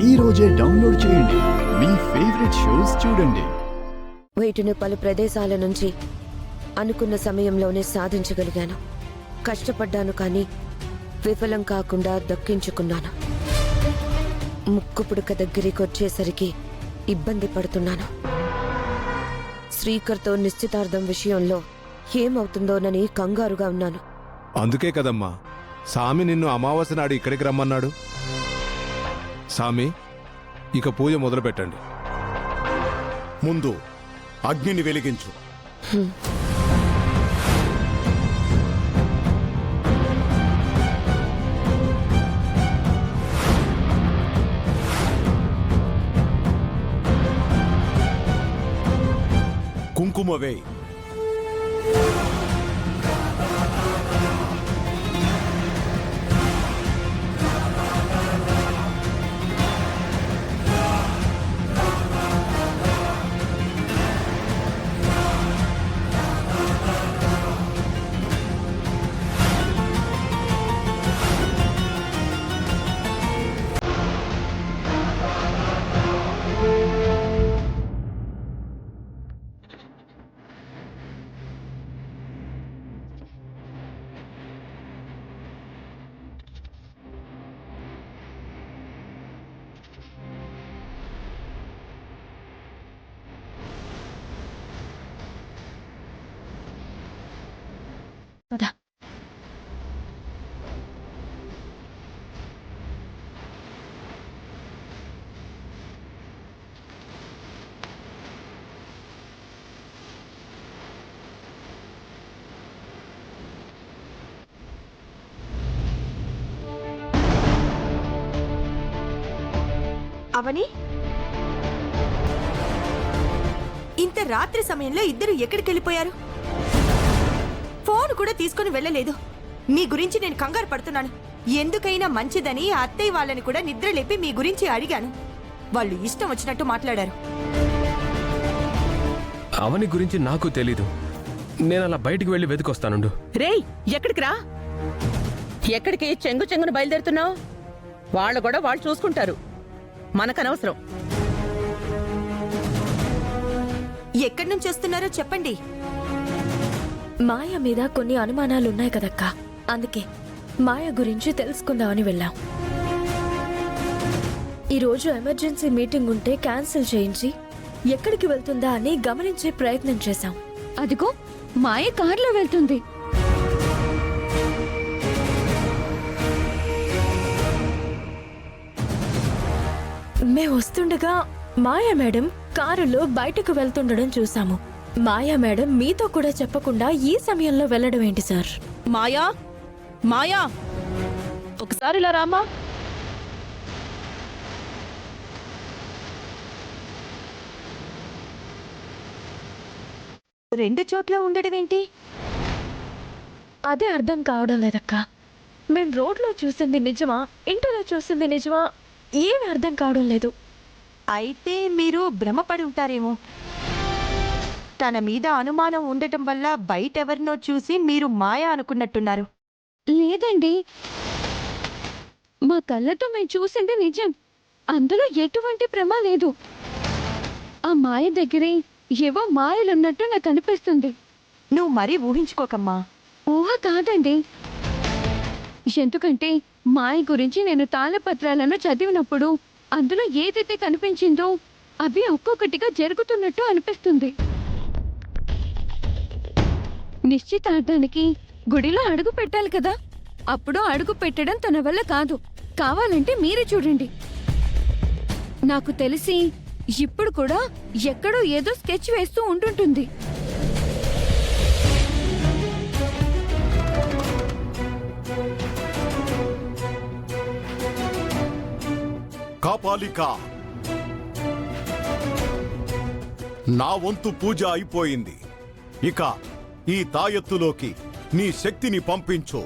ఈ రోజే డౌన్లోడ్ చేయండి. మీ ఫేవరెట్ షోస్ చూడండి. వీటిని పలు ప్రదేశాల నుంచి అనుకున్న సమయంలోనే సాధించగలిగాను. కష్టపడ్డాను కానీ విఫలం కాకుండా దక్కించుకున్నాను. ముక్కు పుడక దగ్గరికి వచ్చేసరికి ఇబ్బంది పడుతున్నాను. శ్రీకర్తో నిశ్చితార్థం విషయంలో ఏమవుతుందోనని కంగారుగా ఉన్నాను. అందుకే కదమ్మా సామి నిన్ను అమావాస్య నాడు ఇక్కడికి రమ్మన్నాడు. సామి, ఇక పూజ మొదలు పెట్టండి. ముందు అగ్నిని వెలిగించు. కుంకుమ వేయి. అవని, ఇంత రాత్రి సమయంలో ఇద్దరు ఎక్కడికి వెళ్ళిపోయారు? ఫోన్ కూడా తీసుకుని వెళ్ళలేదు. మీ గురించి నేను కంగారు పడుతున్నాను. ఎందుకైనా మంచిదని అత్తయ్య వాళ్ళని కూడా నిద్రలేపి మీ గురించి అడిగాను. వాళ్ళు ఇష్టం వచ్చినట్టు మాట్లాడారు. అవని గురించి నాకు తెలీదు. నేను అలా బయటికి వెళ్ళి వెతికొస్తానుండు. రేయ్, ఎక్కడికి రా? ఎక్కడికి చెంగు చెంగును బయలుదేరుతున్నావు? వాళ్ళు కూడా వాళ్ళు చూసుకుంటారు, మనకనవసరం. ఎక్కడి నుంచి వస్తున్నారో చెప్పండి. మాయ మీద కొన్ని అనుమానాలున్నాయి కదక్కా, అందుకే మాయ గురించి తెలుసుకుందామని వెళ్ళాం. ఈరోజు ఎమర్జెన్సీ మీటింగ్ ఉంటే క్యాన్సిల్ చేయించి ఎక్కడికి వెళ్తుందా అని గమనించే ప్రయత్నం చేశాం. అదిగో మాయ కారులో వెళ్తుంది. మేము వస్తుండగా మాయా మేడం కారులో బయటకు వెళ్తుండడం చూసాము. మాయా మేడం మీతో కూడా చెప్పకుండా ఈ సమయంలో వెళ్ళడం ఏంటి సార్? మాయా, మాయా, ఒకసారి ఇలా రామా. రెండు చోట్ల ఉండడం ఏంటి? అదే అర్థం కావడం లేదక్కా. మేము రోడ్లో చూసింది నిజమా, ఇంటిలో చూసింది నిజమా, ఏమి అర్థం కావడం లేదు. అయితే మీరు భ్రమపడి ఉంటారేమో. తన మీద అనుమానం ఉండటం వల్ల బయటెవరినో చూసి మీరు మాయ అనుకున్నట్టున్నారు. లేదండి, మా కళ్ళతో మేము చూసింది నిజం. అందులో ఎటువంటి భ్రమ లేదు. ఆ మాయ దగ్గరే ఏవో మాయలున్నట్టు నాకు అనిపిస్తుంది. నువ్వు మరీ ఊహించుకోకమ్మా. ఊహ కాదండి, ఎందుకంటే మాయ గురించి నేను తాళపత్రాలను చదివినప్పుడు అందులో ఏదైతే కనిపించిందో అవి ఒక్కొక్కటిగా జరుగుతున్నట్టు అనిపిస్తుంది. నిశ్చితార్థానికి గుడిలో అడుగు పెట్టాలి కదా, అప్పుడు అడుగు పెట్టడం తన వల్ల కాదు. కావాలంటే మీరే చూడండి. నాకు తెలిసి ఇప్పుడు కూడా ఎక్కడో ఏదో స్కెచ్ వేస్తూ ఉంటుంటుంది. కాపాలిక, నా వంతు పూజ అయిపోయింది. ఇక ఈ తాయెత్తులోకి నీ శక్తిని పంపించు.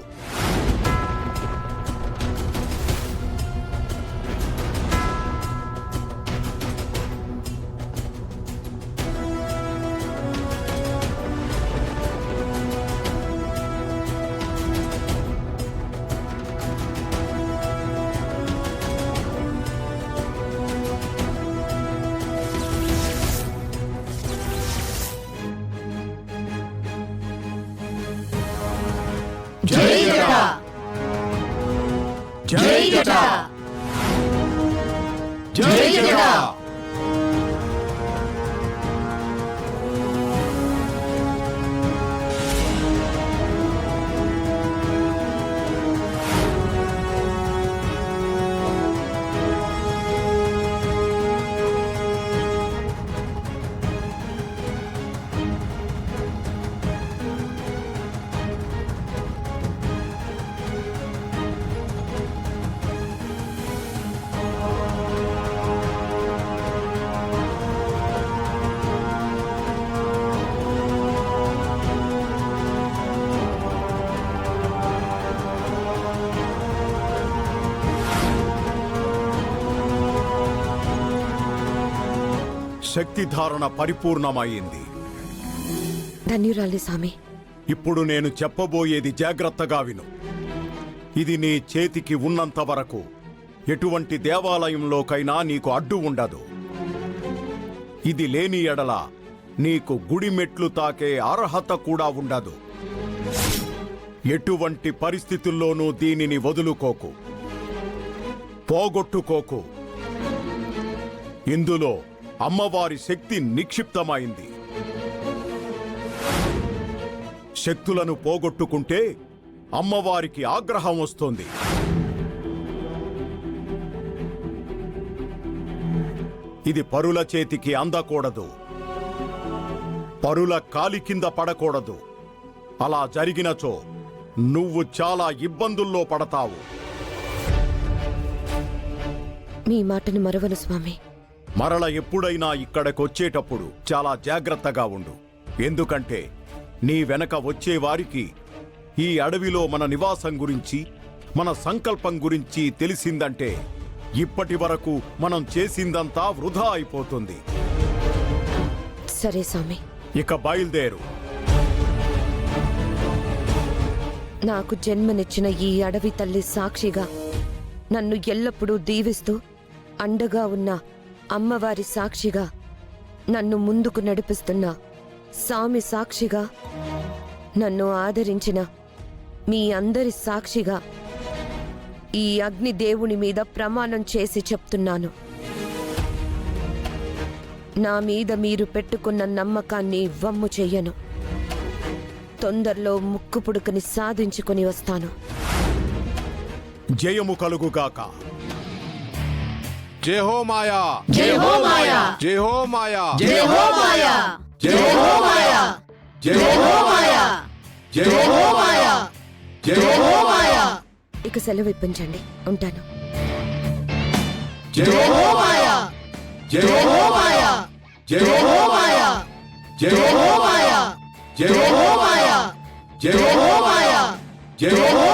జై జట జై జట జై జట శక్తిధారణ పరిపూర్ణమైంది. ధన్యురాలి స్వామి. ఇప్పుడు నేను చెప్పబోయేది జాగ్రత్తగా విను. ఇది నీ చేతికి ఉన్నంత వరకు ఎటువంటి దేవాలయంలోకైనా నీకు అడ్డు ఉండదు. ఇది లేని ఎడల నీకు గుడి మెట్లు తాకే అర్హత కూడా ఉండదు. ఎటువంటి పరిస్థితుల్లోనూ దీనిని వదులుకోకు, పోగొట్టుకోకు. ఇందులో అమ్మవారి శక్తి నిక్షిప్తమైంది. శక్తులను పోగొట్టుకుంటే అమ్మవారికి ఆగ్రహం వస్తుంది. ఇది పరుల చేతికి అందకూడదు, పరుల కాలి కింద పడకూడదు. అలా జరిగినచో నువ్వు చాలా ఇబ్బందుల్లో పడతావు. మీ మాటను మరవను స్వామి. మరల ఎప్పుడైనా ఇక్కడికొచ్చేటప్పుడు చాలా జాగ్రత్తగా ఉండు. ఎందుకంటే నీ వెనక వచ్చేవారికి ఈ అడవిలో మన నివాసం గురించి, మన సంకల్పం గురించి తెలిసిందంటే ఇప్పటి వరకు మనం చేసిందంతా వృధా అయిపోతుంది. సరే స్వామి. ఇక బయలుదేరు. నాకు జన్మనిచ్చిన ఈ అడవి తల్లి సాక్షిగా, నన్ను ఎల్లప్పుడూ దీవిస్తూ అండగా ఉన్న అమ్మవారి సాక్షిగా, నన్ను ముందుకు నడిపిస్తున్న స్వామి సాక్షిగా, నన్ను ఆదరించిన మీ అందరి సాక్షిగా ఈ అగ్ని దేవుని మీద ప్రమాణం చేసి చెప్తున్నాను. నా మీద మీరు పెట్టుకున్న నమ్మకాన్ని వమ్ము చెయ్యను. తొందరలో ముక్కు పుడుకని సాధించుకొని వస్తాను. జయము కలుగుగాక. జై హో మాయా, జై హో మాయా, జై హో మాయా, జై హో మాయా, జై హో మాయా, జై హో మాయా, జై హో మాయా, జై హో మాయా, ఇక సెలవు ఇప్పించండి. ఉంటాను. జై హో మాయా, జై హో మాయా, జై హో మాయా, జై హో మాయా, జై హో మాయా, జై హో మాయా, జై హో